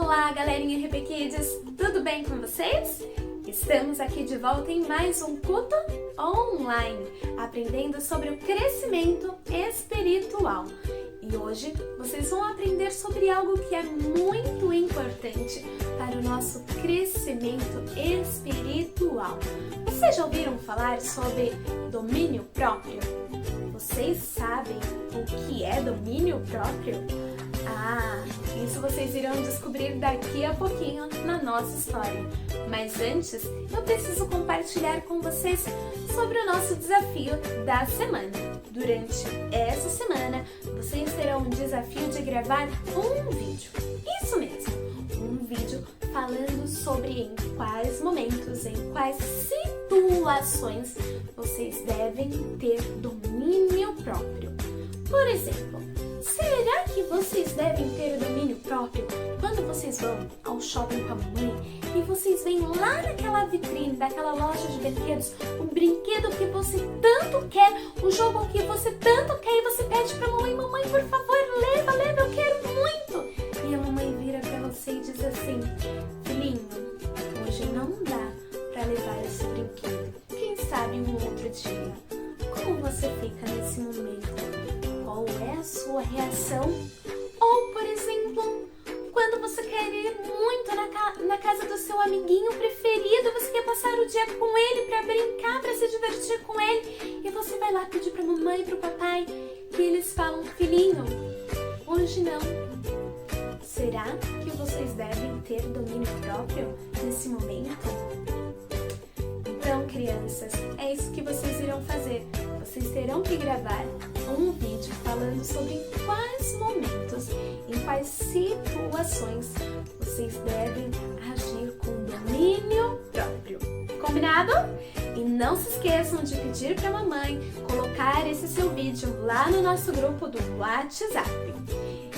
Olá, galerinha RP Kids, tudo bem com vocês? Estamos aqui de volta em mais um culto online, aprendendo sobre o crescimento espiritual. E hoje vocês vão aprender sobre algo que é muito importante para o nosso crescimento espiritual. Vocês já ouviram falar sobre domínio próprio? Vocês sabem o que é domínio próprio? Isso vocês irão descobrir daqui a pouquinho na nossa história. Mas antes, eu preciso compartilhar com vocês sobre o nosso desafio da semana. Durante essa semana, vocês terão um desafio de gravar um vídeo. Isso mesmo, um vídeo falando sobre em quais momentos, em quais situações vocês devem ter domínio próprio. Por exemplo, será que vocês devem ter domínio próprio quando vocês vão ao shopping com a mamãe e vocês veem lá naquela vitrine daquela loja de brinquedos um brinquedo que você tanto quer, um jogo que você tanto quer e você pede pra mamãe, mamãe, por favor, leva, eu quero muito. E a mamãe vira pra você e diz assim, filhinho, hoje não dá pra levar esse brinquedo. Quem sabe um outro dia? Como você fica nesse momento? Qual é a sua reação? Ou, por exemplo, quando você quer ir muito na casa do seu amiguinho preferido, você quer passar o dia com ele para brincar, para se divertir com ele, e você vai lá pedir para a mamãe e para o papai, e eles falam, filhinho, hoje não. Será que vocês devem ter domínio próprio nesse momento? Então, crianças, é isso que vocês irão fazer. Vocês terão que gravar um vídeo falando sobre em quais momentos, em quais situações vocês devem agir com domínio próprio. Combinado? E não se esqueçam de pedir para a mamãe colocar esse seu vídeo lá no nosso grupo do WhatsApp.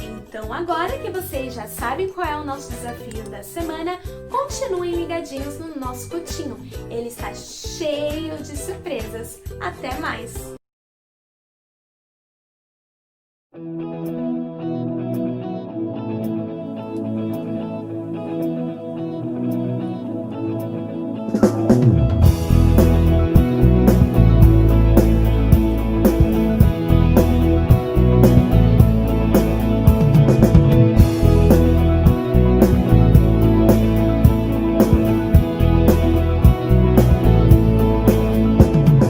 Então, agora que vocês já sabem qual é o nosso desafio da semana, continuem ligadinhos no nosso cultinho. Ele está cheio de surpresas. Até mais!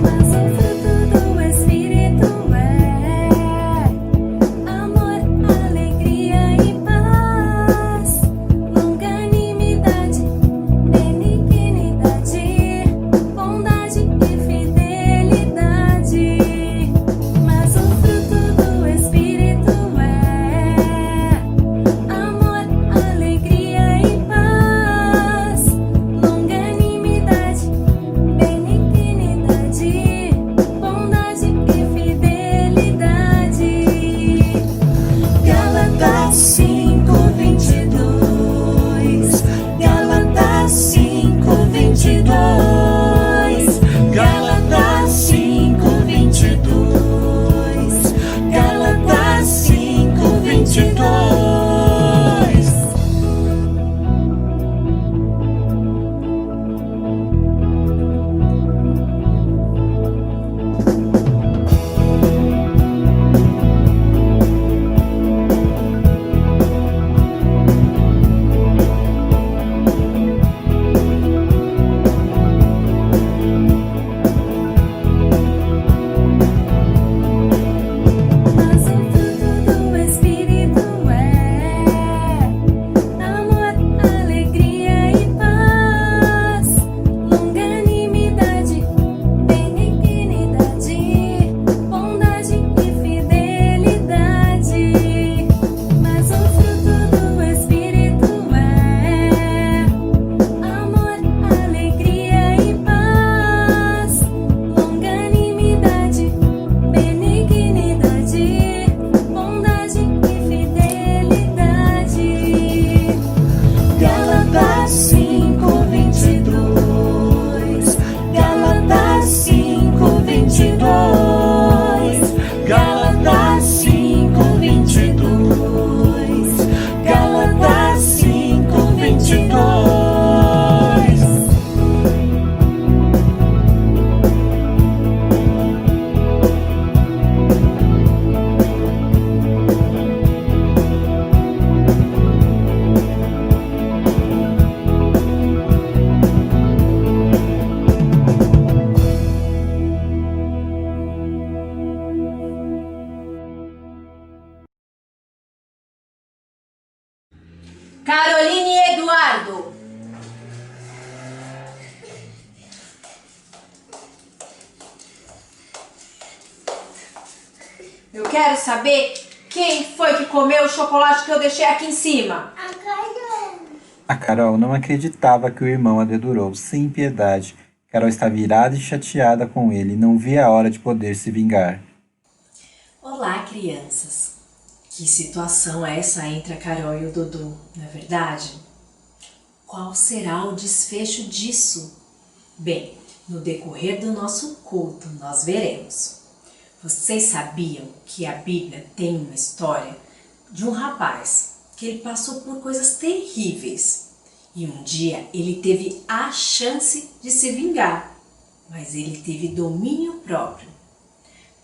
Mas o fruto do Espírito é amor. Caroline e Eduardo. Eu quero saber quem foi que comeu o chocolate que eu deixei aqui em cima. A Carol. A Carol não acreditava que o irmão a dedurou sem piedade. Carol estava irada e chateada com ele e não via a hora de poder se vingar. Olá, crianças. Que situação é essa entre a Carol e o Dudu, não é verdade? Qual será o desfecho disso? Bem, no decorrer do nosso culto nós veremos. Vocês sabiam que a Bíblia tem uma história de um rapaz que ele passou por coisas terríveis e um dia ele teve a chance de se vingar, mas ele teve domínio próprio.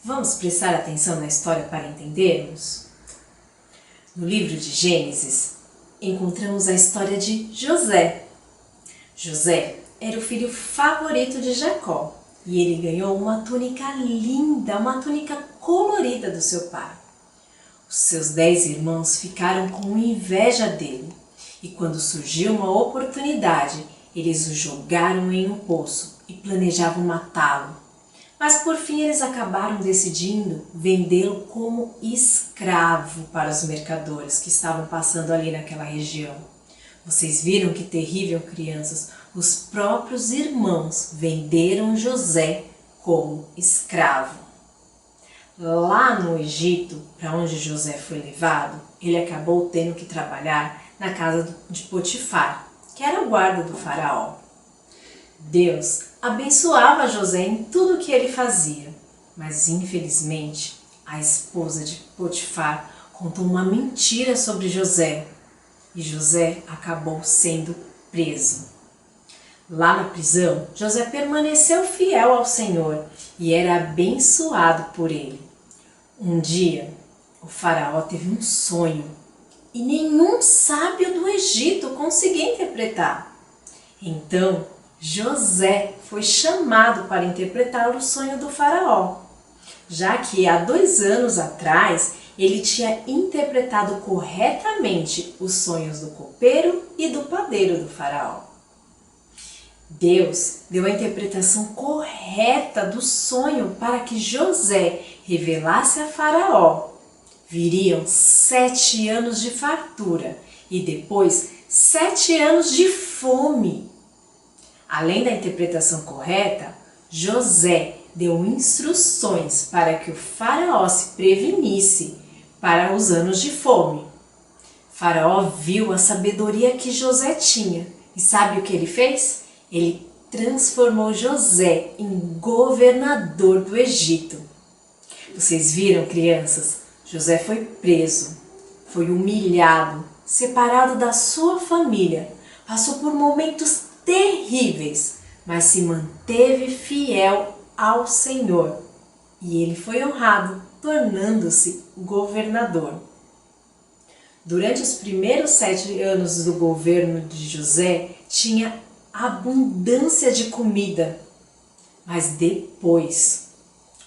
Vamos prestar atenção na história para entendermos? No livro de Gênesis, encontramos a história de José. José era o filho favorito de Jacó e ele ganhou uma túnica linda, uma túnica colorida do seu pai. Os seus 10 irmãos ficaram com inveja dele e quando surgiu uma oportunidade, eles o jogaram em um poço e planejavam matá-lo. Mas por fim eles acabaram decidindo vendê-lo como escravo para os mercadores que estavam passando ali naquela região. Vocês viram que terrível, crianças? Os próprios irmãos venderam José como escravo. Lá no Egito, para onde José foi levado, ele acabou tendo que trabalhar na casa de Potifar, que era o guarda do faraó. Deus abençoava José em tudo o que ele fazia, mas infelizmente a esposa de Potifar contou uma mentira sobre José e José acabou sendo preso. Lá na prisão, José permaneceu fiel ao Senhor e era abençoado por ele. Um dia, o faraó teve um sonho e nenhum sábio do Egito conseguia interpretar. Então, José foi chamado para interpretar o sonho do faraó, já que há 2 anos atrás ele tinha interpretado corretamente os sonhos do copeiro e do padeiro do faraó. Deus deu a interpretação correta do sonho para que José revelasse a Faraó. Viriam 7 anos de fartura e depois 7 anos de fome. Além da interpretação correta, José deu instruções para que o Faraó se prevenisse para os anos de fome. Faraó viu a sabedoria que José tinha e sabe o que ele fez? Ele transformou José em governador do Egito. Vocês viram, crianças? José foi preso, foi humilhado, separado da sua família, passou por momentos terríveis, mas se manteve fiel ao Senhor. E ele foi honrado, tornando-se governador. Durante os primeiros 7 anos do governo de José, tinha abundância de comida. Mas depois,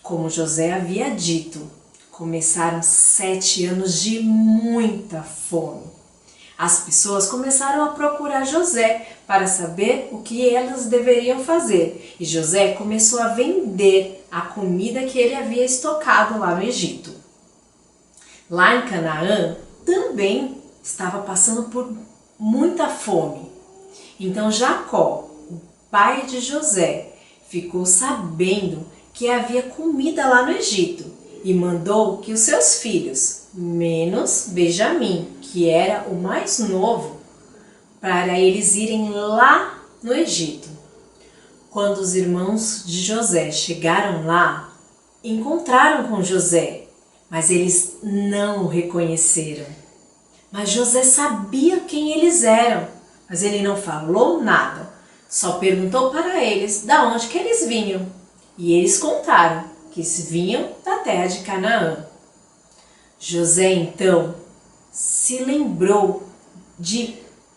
como José havia dito, começaram 7 anos de muita fome. As pessoas começaram a procurar José para saber o que elas deveriam fazer. E José começou a vender a comida que ele havia estocado lá no Egito. Lá em Canaã também estava passando por muita fome. Então Jacó, o pai de José, ficou sabendo que havia comida lá no Egito e mandou que os seus filhos, menos Benjamim, que era o mais novo, para eles irem lá no Egito. Quando os irmãos de José chegaram lá, encontraram com José, mas eles não o reconheceram. Mas José sabia quem eles eram. Mas ele não falou nada, só perguntou para eles de onde que eles vinham. E eles contaram que vinham da terra de Canaã. José então se lembrou de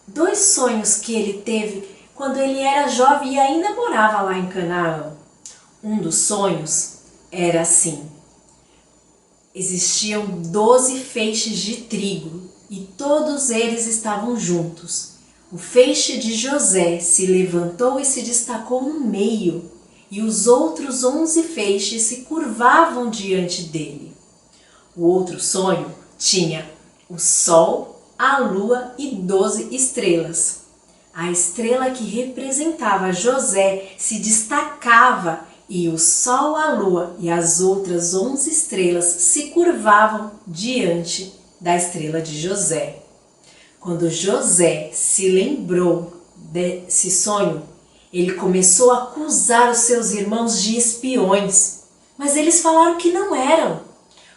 2 sonhos que ele teve quando ele era jovem e ainda morava lá em Canaã. Um dos sonhos era assim: existiam 12 feixes de trigo e todos eles estavam juntos. O feixe de José se levantou e se destacou no meio, e os outros 11 feixes se curvavam diante dele. O outro sonho tinha o sol, a lua e 12 estrelas. A estrela que representava José se destacava e o sol, a lua e as outras 11 estrelas se curvavam diante da estrela de José. Quando José se lembrou desse sonho, ele começou a acusar os seus irmãos de espiões, mas eles falaram que não eram.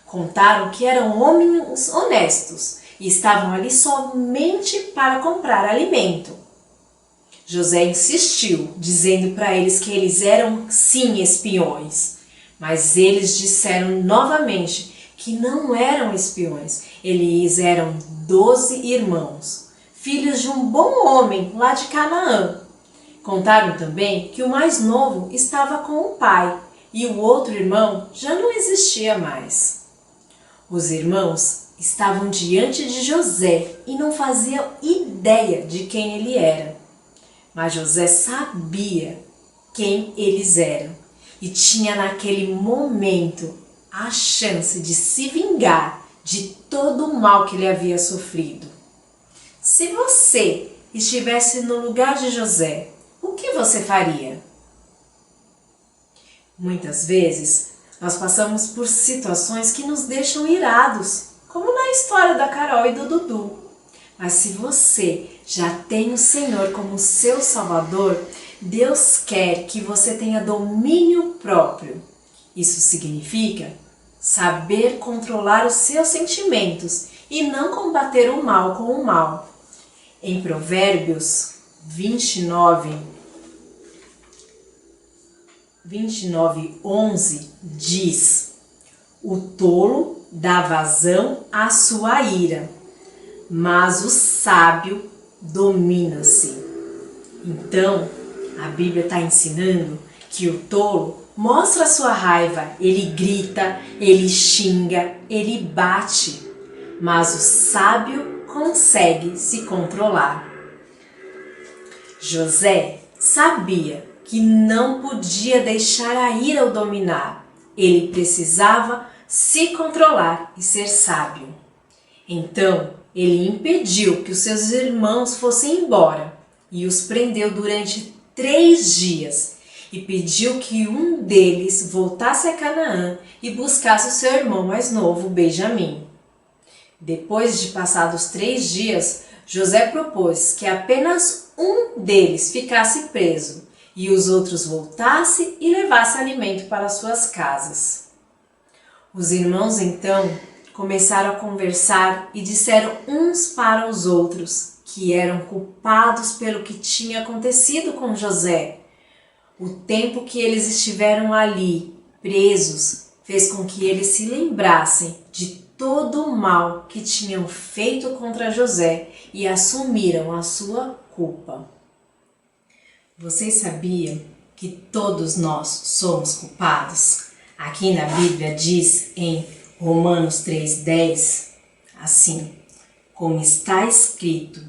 Contaram que eram homens honestos e estavam ali somente para comprar alimento. José insistiu, dizendo para eles que eles eram sim espiões, mas eles disseram novamente que não eram espiões, eles eram 12 irmãos, filhos de um bom homem lá de Canaã. Contaram também que o mais novo estava com o pai e o outro irmão já não existia mais. Os irmãos estavam diante de José e não faziam ideia de quem ele era. Mas José sabia quem eles eram e tinha naquele momento a chance de se vingar de todo o mal que ele havia sofrido. Se você estivesse no lugar de José, o que você faria? Muitas vezes nós passamos por situações que nos deixam irados, como na história da Carol e do Dudu. Mas se você já tem o Senhor como seu Salvador, Deus quer que você tenha domínio próprio. Isso significa saber controlar os seus sentimentos e não combater o mal com o mal. Em Provérbios 29:11 diz: o tolo dá vazão à sua ira, mas o sábio domina-se. Então, a Bíblia está ensinando que o tolo mostra a sua raiva, ele grita, ele xinga, ele bate, mas o sábio consegue se controlar. José sabia que não podia deixar a ira o dominar, ele precisava se controlar e ser sábio. Então, ele impediu que os seus irmãos fossem embora e os prendeu durante 3 dias e pediu que um deles voltasse a Canaã e buscasse o seu irmão mais novo, Benjamim. Depois de passados 3 dias, José propôs que apenas um deles ficasse preso e os outros voltassem e levassem alimento para suas casas. Os irmãos então começaram a conversar e disseram uns para os outros que eram culpados pelo que tinha acontecido com José. O tempo que eles estiveram ali, presos, fez com que eles se lembrassem de todo o mal que tinham feito contra José e assumiram a sua culpa. Vocês sabiam que todos nós somos culpados? Aqui na Bíblia diz em Romanos 3:10, assim: como está escrito,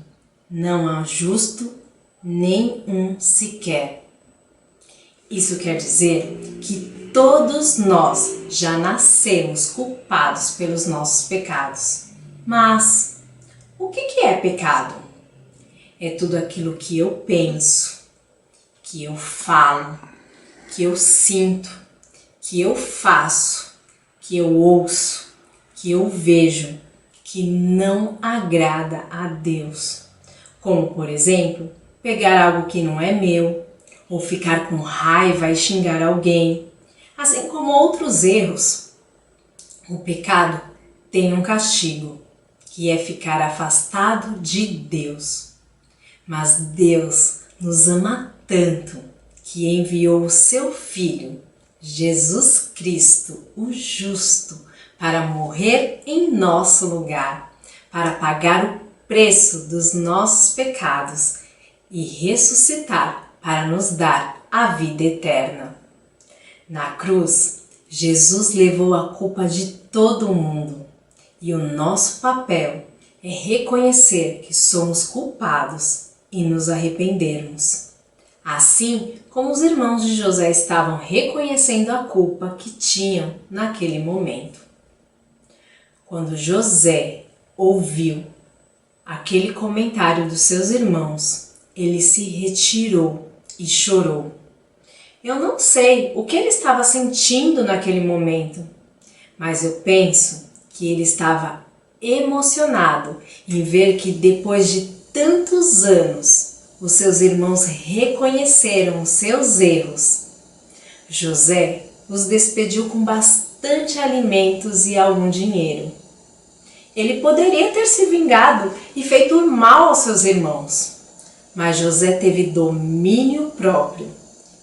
não há justo nem um sequer. Isso quer dizer que todos nós já nascemos culpados pelos nossos pecados. Mas o que é pecado? É tudo aquilo que eu penso, que eu falo, que eu sinto, que eu faço, que eu ouço, que eu vejo, que não agrada a Deus. Como, por exemplo, pegar algo que não é meu, ou ficar com raiva e xingar alguém, assim como outros erros. O pecado tem um castigo, que é ficar afastado de Deus. Mas Deus nos ama tanto que enviou o seu Filho, Jesus Cristo, o justo, para morrer em nosso lugar, para pagar o preço dos nossos pecados e ressuscitar para nos dar a vida eterna. Na cruz, Jesus levou a culpa de todo mundo e o nosso papel é reconhecer que somos culpados e nos arrependermos. Assim como os irmãos de José estavam reconhecendo a culpa que tinham naquele momento. Quando José ouviu aquele comentário dos seus irmãos, ele se retirou e chorou. Eu não sei o que ele estava sentindo naquele momento, mas eu penso que ele estava emocionado em ver que depois de tantos anos os seus irmãos reconheceram os seus erros. José os despediu com bastante alimentos e algum dinheiro. Ele poderia ter se vingado e feito mal aos seus irmãos, mas José teve domínio próprio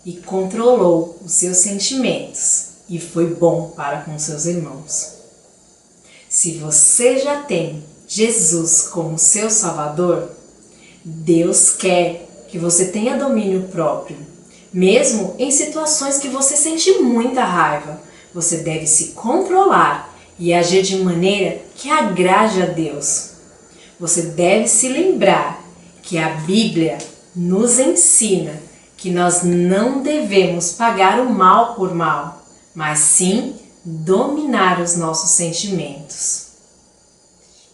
e controlou os seus sentimentos e foi bom para com seus irmãos. Se você já tem Jesus como seu Salvador, Deus quer que você tenha domínio próprio. Mesmo em situações que você sente muita raiva, você deve se controlar e agir de maneira que agrade a Deus. Você deve se lembrar que a Bíblia nos ensina que nós não devemos pagar o mal por mal, mas sim dominar os nossos sentimentos.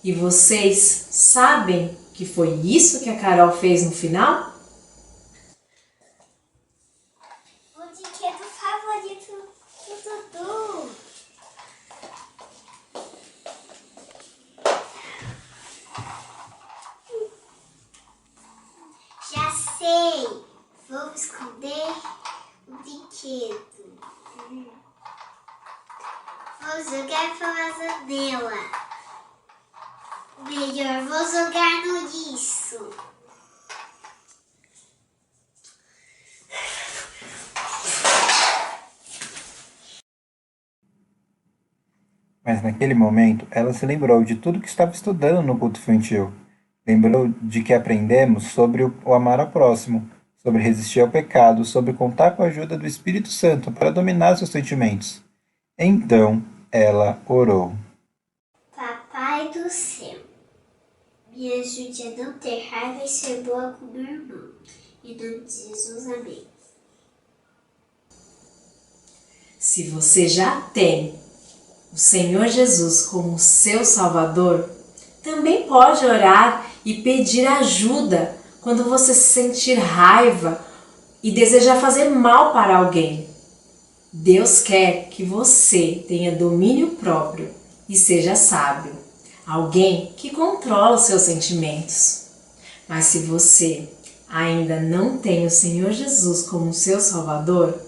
E vocês sabem que foi isso que a Carol fez no final? O brinquedo favorito do Dudu. Já sei. Vou esconder o brinquedo. Vou jogar pela janela. Melhor, vou jogar no lixo. Mas naquele momento, ela se lembrou de tudo que estava estudando no culto infantil. Lembrou de que aprendemos sobre o amar ao próximo, sobre resistir ao pecado, sobre contar com a ajuda do Espírito Santo para dominar seus sentimentos. Então, ela orou. Papai do céu, me ajude a não ter raiva e ser boa com meu irmão. Em nome de Jesus, amém. Se você já tem o Senhor Jesus como seu Salvador, também pode orar e pedir ajuda quando você sentir raiva e desejar fazer mal para alguém. Deus quer que você tenha domínio próprio e seja sábio, alguém que controla os seus sentimentos. Mas se você ainda não tem o Senhor Jesus como seu Salvador,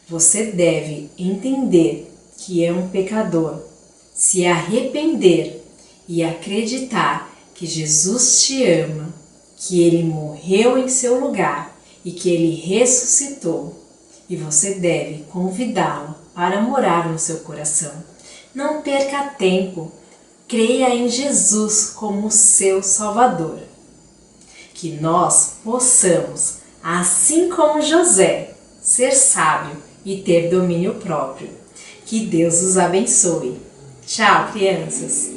você deve entender que é um pecador, se arrepender e acreditar que Jesus te ama, que Ele morreu em seu lugar e que Ele ressuscitou. E você deve convidá-lo para morar no seu coração. Não perca tempo, creia em Jesus como seu Salvador. Que nós possamos, assim como José, ser sábio e ter domínio próprio. Que Deus os abençoe. Tchau, crianças!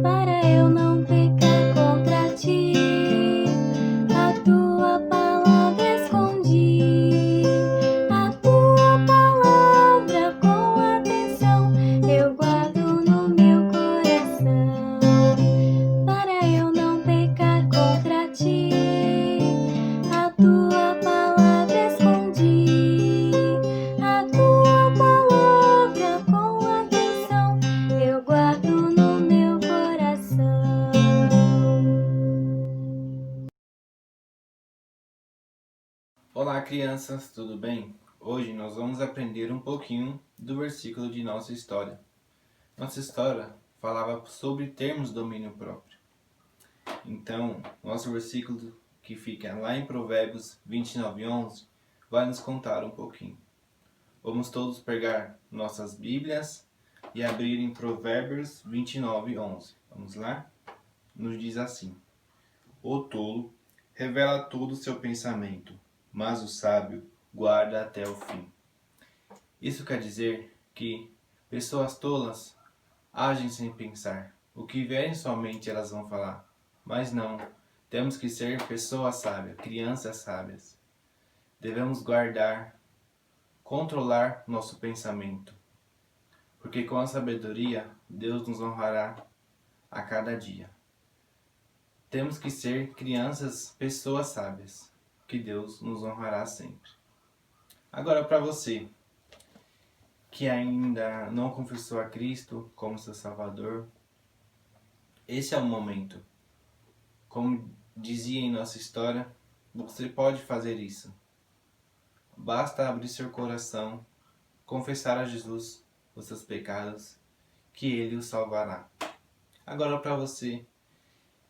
Para eu não pecar contra ti, a tua palavra escondi. A tua palavra com atenção eu guardo no meu coração. Para eu não pecar contra ti, a tua palavra escondi. A tua palavra com atenção eu guardo no meu coração. Olá, crianças, tudo bem? Hoje nós vamos aprender um pouquinho do versículo de nossa história. Nossa história falava sobre termos domínio próprio. Então, nosso versículo que fica lá em Provérbios 29:11 vai nos contar um pouquinho. Vamos todos pegar nossas Bíblias e abrir em Provérbios 29:11. Vamos lá? Nos diz assim: O tolo revela todo o seu pensamento, mas o sábio guarda até o fim. Isso quer dizer que pessoas tolas agem sem pensar. O que vier em sua mente elas vão falar. Mas não, temos que ser pessoas sábias, crianças sábias. Devemos guardar, controlar nosso pensamento. Porque com a sabedoria, Deus nos honrará a cada dia. Temos que ser crianças, pessoas sábias, que Deus nos honrará sempre. Agora para você, que ainda não confessou a Cristo como seu Salvador, esse é o momento. Como dizia em nossa história, você pode fazer isso. Basta abrir seu coração, confessar a Jesus os seus pecados, que Ele o salvará. Agora para você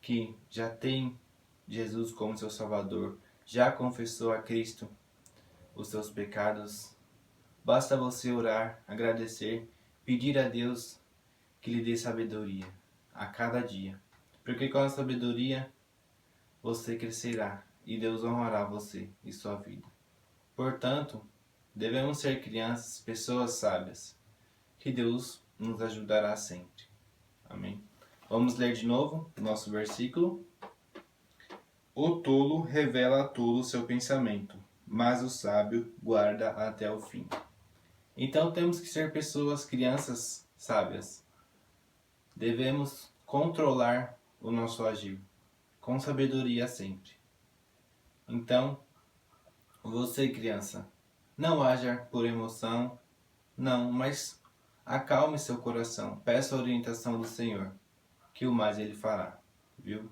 que já tem Jesus como seu Salvador, já confessou a Cristo os seus pecados, basta você orar, agradecer, pedir a Deus que lhe dê sabedoria a cada dia. Porque com a sabedoria você crescerá e Deus honrará você e sua vida. Portanto, devemos ser crianças, pessoas sábias, que Deus nos ajudará sempre. Amém? Vamos ler de novo o nosso versículo. O tolo revela todo o seu pensamento, mas o sábio guarda até o fim. Então temos que ser pessoas, crianças sábias. Devemos controlar o nosso agir, com sabedoria sempre. Então, você, criança, não haja por emoção, não, mas acalme seu coração, peça a orientação do Senhor, que o mais Ele fará, viu?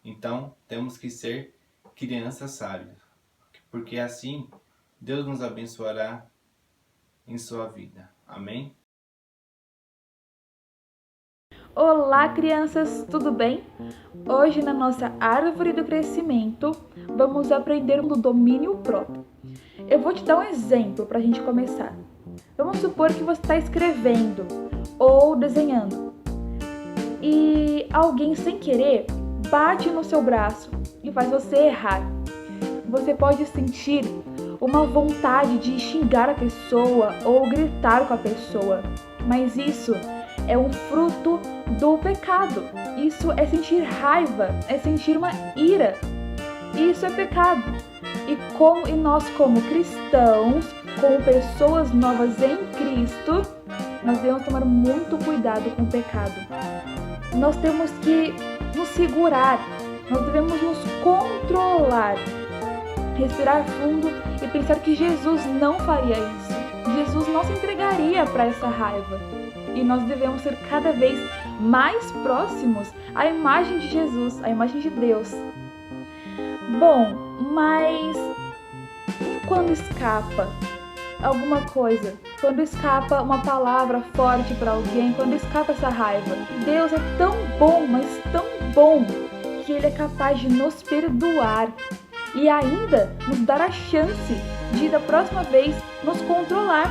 Então, temos que ser crianças sábias, porque assim Deus nos abençoará em sua vida. Amém? Olá, crianças, tudo bem? Hoje, na nossa árvore do crescimento, vamos aprender do domínio próprio. Eu vou te dar um exemplo para a gente começar. Vamos supor que você está escrevendo ou desenhando e alguém, sem querer, bate no seu braço e faz você errar. Você pode sentir uma vontade de xingar a pessoa ou gritar com a pessoa, mas isso é um fruto do pecado. Isso é sentir raiva, é sentir uma ira. Isso é pecado. E nós, como cristãos, como pessoas novas em Cristo, nós devemos tomar muito cuidado com o pecado. Nós temos que nos segurar, nós devemos nos controlar, respirar fundo e pensar que Jesus não faria isso. Jesus não se entregaria para essa raiva. E nós devemos ser cada vez mais próximos à imagem de Jesus, à imagem de Deus. Bom, mas e quando escapa alguma coisa? Quando escapa uma palavra forte para alguém, quando escapa essa raiva? Deus é tão bom, mas tão bom, que Ele é capaz de nos perdoar e ainda nos dar a chance de, da próxima vez, nos controlar.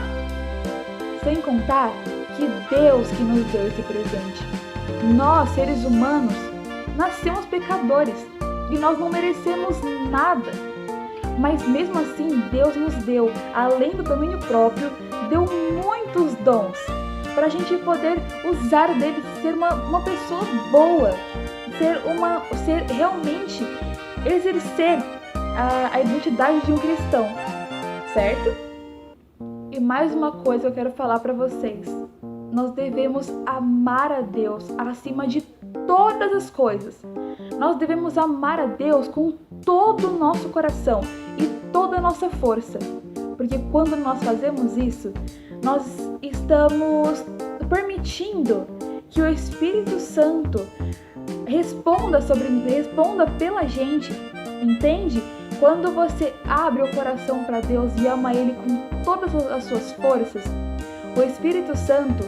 Sem contar que Deus que nos deu esse presente. Nós, seres humanos, nascemos pecadores e nós não merecemos nada. Mas mesmo assim, Deus nos deu, além do domínio próprio, deu muitos dons para a gente poder usar dele, ser uma pessoa boa, ser realmente exercer a identidade de um cristão, certo? E mais uma coisa que eu quero falar para vocês. Nós devemos amar a Deus acima de todas as coisas. Nós devemos amar a Deus com todo o nosso coração e toda a nossa força. Porque quando nós fazemos isso, nós estamos permitindo que o Espírito Santo responda pela gente, entende? Quando você abre o coração para Deus e ama Ele com todas as suas forças, o Espírito Santo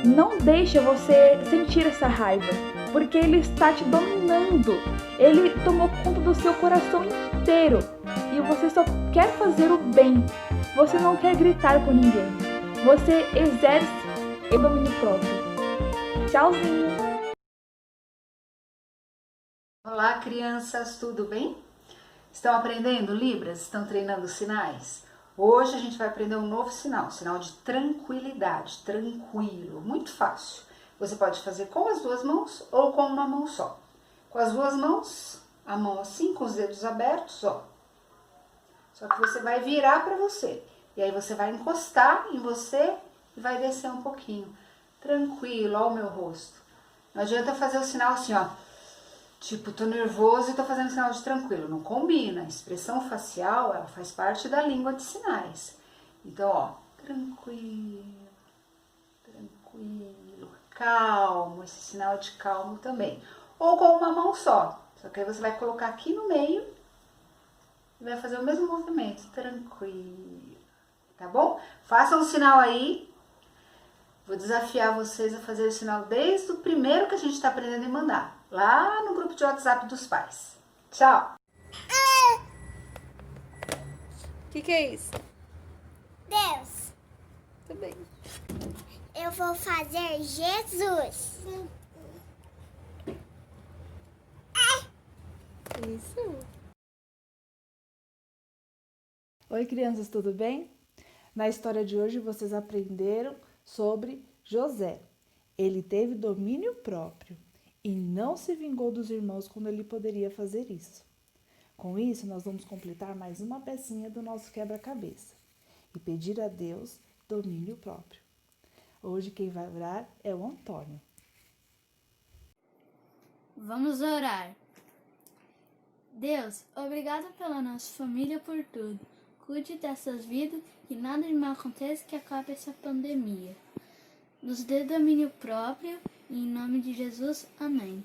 não deixa você sentir essa raiva, porque Ele está te dominando. Ele tomou conta do seu coração inteiro e você só quer fazer o bem. Você não quer gritar com ninguém. Você exerce o domínio próprio. Tchauzinho! Olá, crianças, tudo bem? Estão aprendendo Libras? Estão treinando sinais? Hoje a gente vai aprender um novo sinal, sinal de tranquilidade, tranquilo, muito fácil. Você pode fazer com as duas mãos ou com uma mão só. Com as duas mãos, a mão assim, com os dedos abertos, ó. Só que você vai virar para você. E aí você vai encostar em você e vai descer um pouquinho. Tranquilo, ó o meu rosto. Não adianta fazer o sinal assim, ó. Tipo, tô nervoso e tô fazendo sinal de tranquilo. Não combina. A expressão facial, ela faz parte da língua de sinais. Então, ó, tranquilo, tranquilo, calmo. Esse sinal é de calmo também. Ou com uma mão só. Só que aí você vai colocar aqui no meio e vai fazer o mesmo movimento. Tranquilo. Tá bom? Façam um sinal aí. Vou desafiar vocês a fazer o sinal desde o primeiro que a gente está aprendendo a mandar. Lá no grupo de WhatsApp dos pais. Tchau! O que é isso? Deus, Tudo bem. eu vou fazer Jesus. Isso. Oi, crianças, tudo bem? Na história de hoje vocês aprenderam sobre José. Ele teve domínio próprio e não se vingou dos irmãos quando ele poderia fazer isso. Com isso, nós vamos completar mais uma pecinha do nosso quebra-cabeça e pedir a Deus domínio próprio. Hoje quem vai orar é o Antônio. Vamos orar. Deus, obrigado pela nossa família, por tudo. Cuide dessas vidas, que nada de mal aconteça, que acabe essa pandemia. Nos dê domínio próprio, e em nome de Jesus, amém.